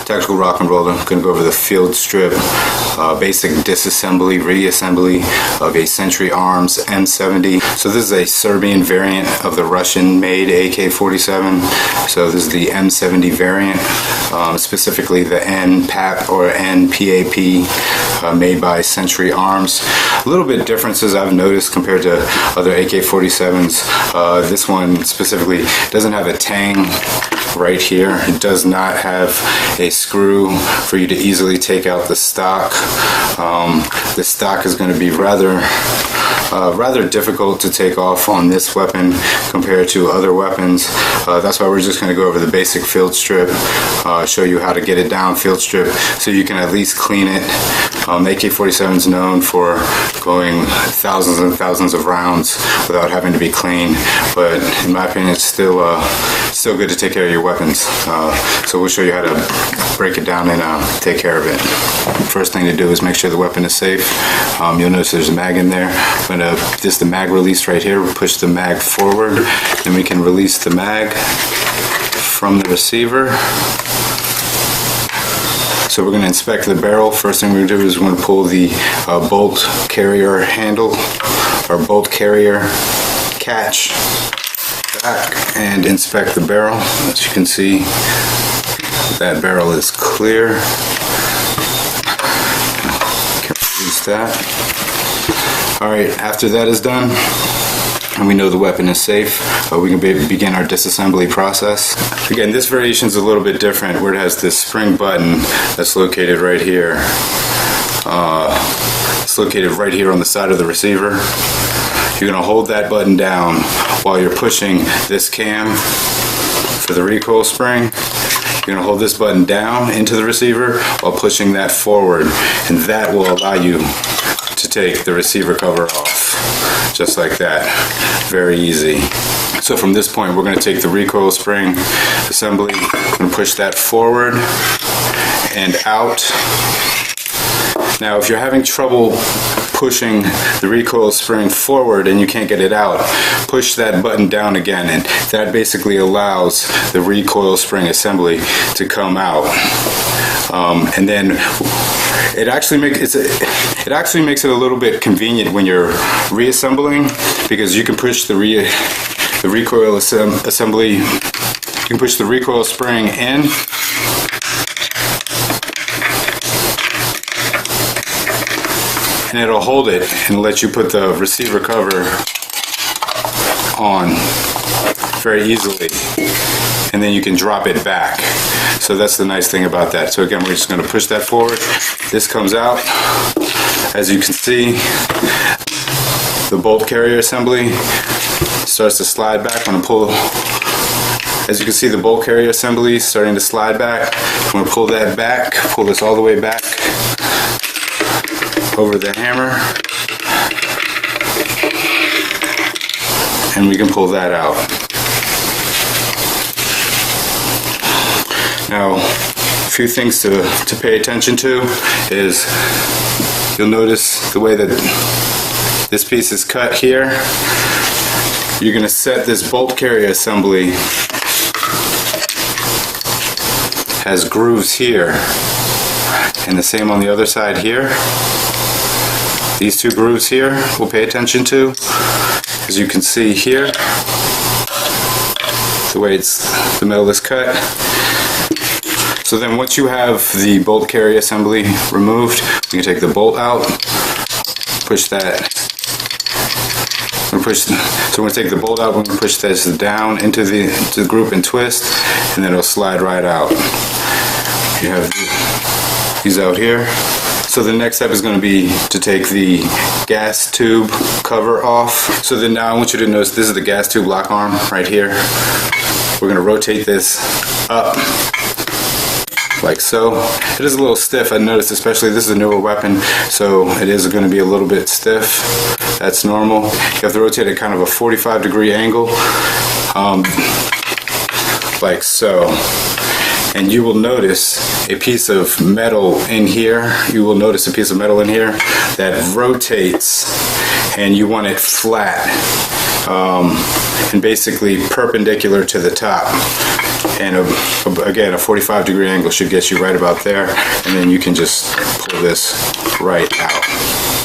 Tactical RockNRolla. I'm going to go over the field strip, basic disassembly, reassembly of a Century Arms M70. So this is a Serbian variant of the Russian-made AK-47. So this is the M70 variant, specifically the N-PAP or N-PAP, made by Century Arms. A little bit differences I've noticed compared to other AK-47s. This one specifically doesn't have a tang right here. It does not have a screw for you to easily take out the stock. The stock is going to be rather difficult to take off on this weapon compared to other weapons. That's why we're just going to go over the basic field strip, show you how to get it down field strip so you can at least clean it. AK-47 is known for going thousands and thousands of rounds without having to be cleaned, but in my opinion it's still good to take care of your weapons. So we'll show you how to break it down and take care of it. First thing to do is make sure the weapon is safe. You'll notice there's a mag in there. I'm going to, this is the mag release right here. We'll push the mag forward, then we can release the mag from the receiver. So we're going to inspect the barrel. First thing we're going to do is we're going to pull the bolt carrier handle or bolt carrier catch back and inspect the barrel. As you can see, that barrel is clear. Release that. Alright, after that is done, and we know the weapon is safe, we can begin our disassembly process. Again, this variation is a little bit different where it has this spring button that's located right here. It's located right here on the side of the receiver. You're going to hold that button down while you're pushing this cam for the recoil spring. You're going to hold this button down into the receiver while pushing that forward, and that will allow you to take the receiver cover off, just like that. Very easy. So from this point, we're going to take the recoil spring assembly and push that forward and out. Now, if you're having trouble pushing the recoil spring forward and you can't get it out, push that button down again, and that basically allows the recoil spring assembly to come out. And then it actually makes it a little bit convenient when you're reassembling, because you can push the recoil assembly. You can push the recoil spring in, and it'll hold it and let you put the receiver cover on very easily, and then you can drop it back. So that's the nice thing about that. So again, we're just going to push that forward. This comes out. As you can see, the bolt carrier assembly starts to slide back. I'm going to pull. As you can see, the bolt carrier assembly is starting to slide back. I'm going to pull that back, pull this all the way back over the hammer, and we can pull that out. Now, a few things to pay attention to is you'll notice the way that this piece is cut here. You're going to set this bolt carrier assembly has grooves here, and the same on the other side here. These two grooves here we'll pay attention to. As you can see here, the way the metal is cut. So then once you have the bolt carrier assembly removed, we can take the bolt out, push that. So we're going to take the bolt out, we're going to push this down into the group and twist, and then it'll slide right out. You have these out here. So the next step is going to be to take the gas tube cover off. So then now I want you to notice this is the gas tube lock arm right here. We're going to rotate this up like so. It is a little stiff, I noticed, especially this is a newer weapon, so it is going to be a little bit stiff. That's normal. You have to rotate at kind of a 45-degree angle, like so. And you will notice a piece of metal in here. You will notice a piece of metal in here that rotates, and you want it flat and basically perpendicular to the top. and again, a 45-degree angle should get you right about there, and then you can just pull this right out.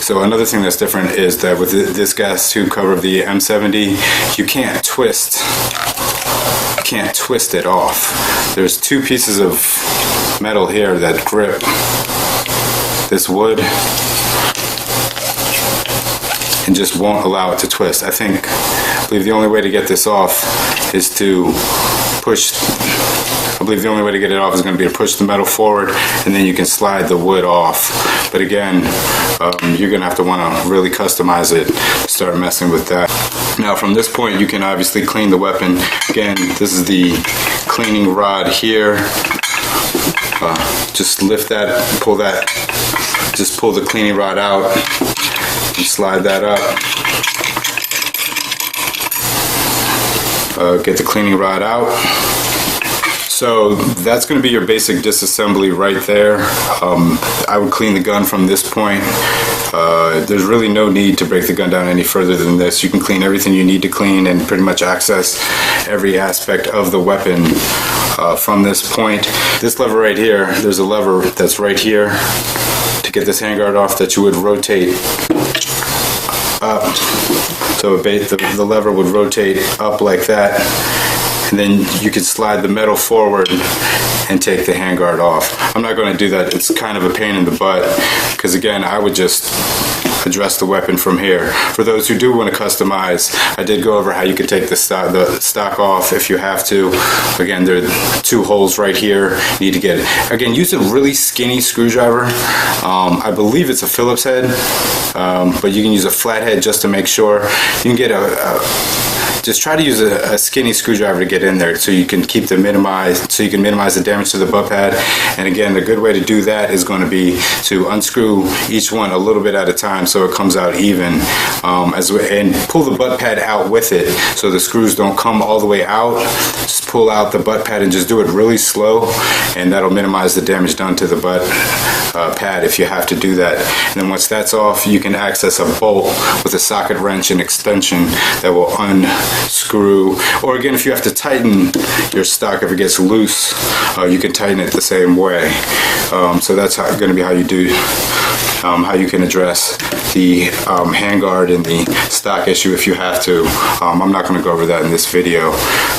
So another thing that's different is that with this gas tube cover of the M70, you can't twist it off. There's two pieces of metal here that grip this wood and just won't allow it to twist. I believe the only way to get this off is to push. I believe the only way to get it off is going to be to push the metal forward, and then you can slide the wood off. But again, you're going to have to want to really customize it to start messing with that. Now from this point, you can obviously clean the weapon. Again, this is the cleaning rod here. Just lift that, pull that, just pull the cleaning rod out and slide that up. Get the cleaning rod out. So that's going to be your basic disassembly right there. I would clean the gun from this point. There's really no need to break the gun down any further than this. You can clean everything you need to clean and pretty much access every aspect of the weapon from this point. This lever right here, there's a lever that's right here to get this handguard off that you would rotate up. So the lever would rotate up like that, and then you could slide the metal forward and take the handguard off. I'm not going to do that. It's kind of a pain in the butt because again, I would just address the weapon from here. For those who do want to customize, I did go over how you could take the stock off if you have to. Again, there are two holes right here. You need to get it. Again, use a really skinny screwdriver. I believe it's a Phillips head, but you can use a flathead just to make sure. You can get just try to use a skinny screwdriver to get in there so you can minimize the damage to the butt pad. And again, the good way to do that is going to be to unscrew each one a little bit at a time so it comes out even, and pull the butt pad out with it so the screws don't come all the way out. Just pull out the butt pad and just do it really slow, and that'll minimize the damage done to the butt pad if you have to do that. And then once that's off, you can access a bolt with a socket wrench and extension that will unscrew. Or again, if you have to tighten your stock, if it gets loose, you can tighten it the same way. So that's going to be how you do, how you can address the handguard and the stock issue if you have to. I'm not going to go over that in this video.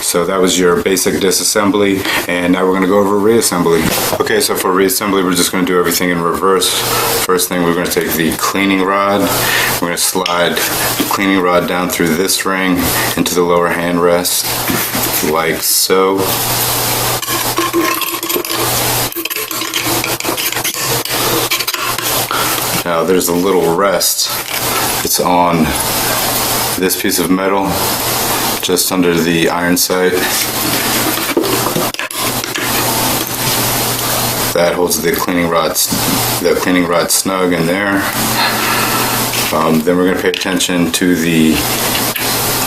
So that was your basic disassembly, and now we're going to go over reassembly. Okay, so for reassembly, we're just going to do everything in reverse. First thing, we're going to take the cleaning rod. We're going to slide the cleaning rod down through this ring into the lower hand rest, like so. Now there's a little rest. It's on this piece of metal just under the iron sight. That holds the cleaning rod snug in there. Then we're going to pay attention to the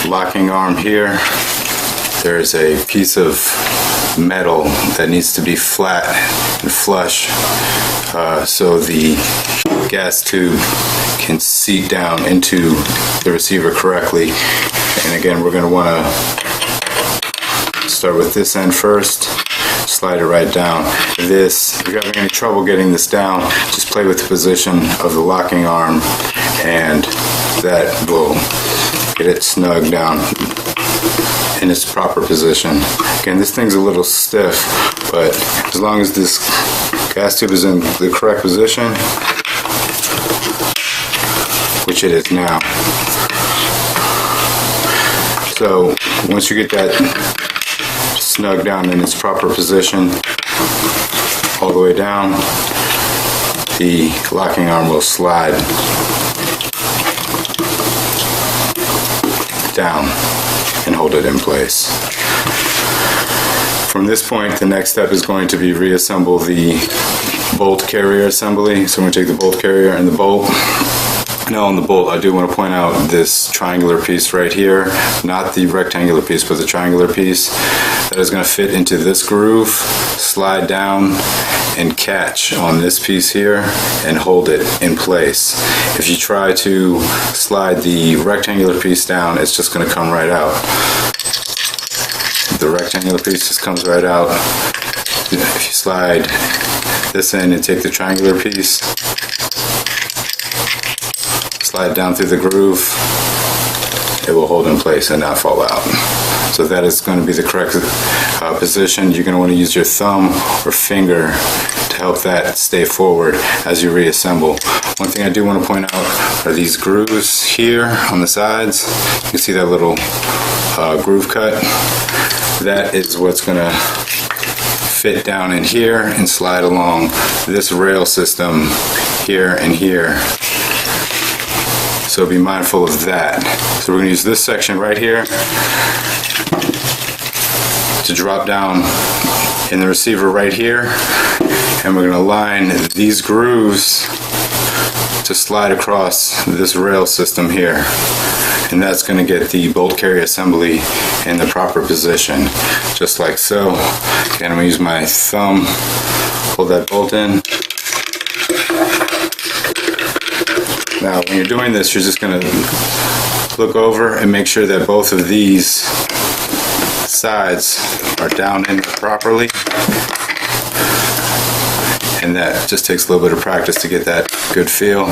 locking arm here. There's a piece of metal that needs to be flat and flush so the gas tube can seat down into the receiver correctly. And again, we're going to want to start with this end first, slide it right down. If you're having any trouble getting this down, just play with the position of the locking arm, and that will get it snug down in its proper position. Again, this thing's a little stiff, but as long as this gas tube is in the correct position, which it is now. So once you get that snug down in its proper position all the way down, the locking arm will slide down and hold it in place. From this point, the next step is going to be reassemble the bolt carrier assembly. So I'm going to take the bolt carrier and the bolt. Now on the bolt, I do want to point out this triangular piece right here, not the rectangular piece, but the triangular piece that is going to fit into this groove, slide down and catch on this piece here and hold it in place. If you try to slide the rectangular piece down, it's just going to come right out. The rectangular piece just comes right out. If you slide this in and take the triangular piece, slide down through the groove, it will hold in place and not fall out. So that is going to be the correct position. You're going to want to use your thumb or finger to help that stay forward as you reassemble. One thing I do want to point out are these grooves here on the sides. You can see that little groove cut. That is what's going to fit down in here and slide along this rail system here and here. So be mindful of that. So we're going to use this section right here to drop down in the receiver right here, and we're going to line these grooves to slide across this rail system here, and that's going to get the bolt carrier assembly in the proper position, just like so. Again, I'm going to use my thumb, pull that bolt in. Now when you're doing this, you're just going to look over and make sure that both of these sides are down in properly, and that just takes a little bit of practice to get that good feel,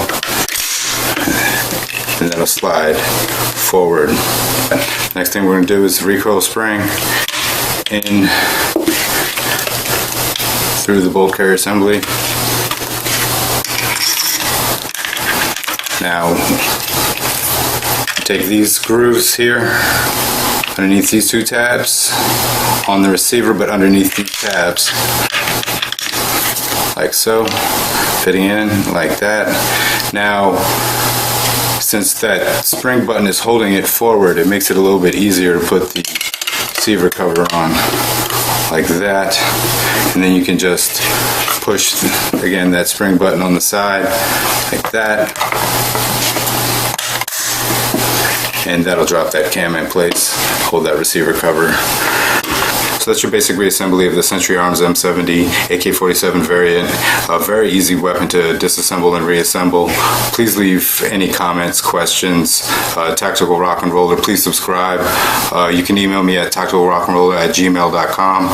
and that'll slide forward. Next thing we're going to do is recoil spring in through the bolt carrier assembly. Now take these grooves here underneath these two tabs on the receiver, but underneath these tabs, like so, fitting in like that. Now, since that spring button is holding it forward, it makes it a little bit easier to put the receiver cover on like that, and then you can just push again that spring button on the side like that, and that'll drop that cam in place, hold that receiver cover. So that's your basic reassembly of the Century Arms M70 AK-47 variant. A very easy weapon to disassemble and reassemble. Please leave any comments, questions. Tactical RockNRolla, please subscribe. You can email me at tacticalrocknrolla@gmail.com.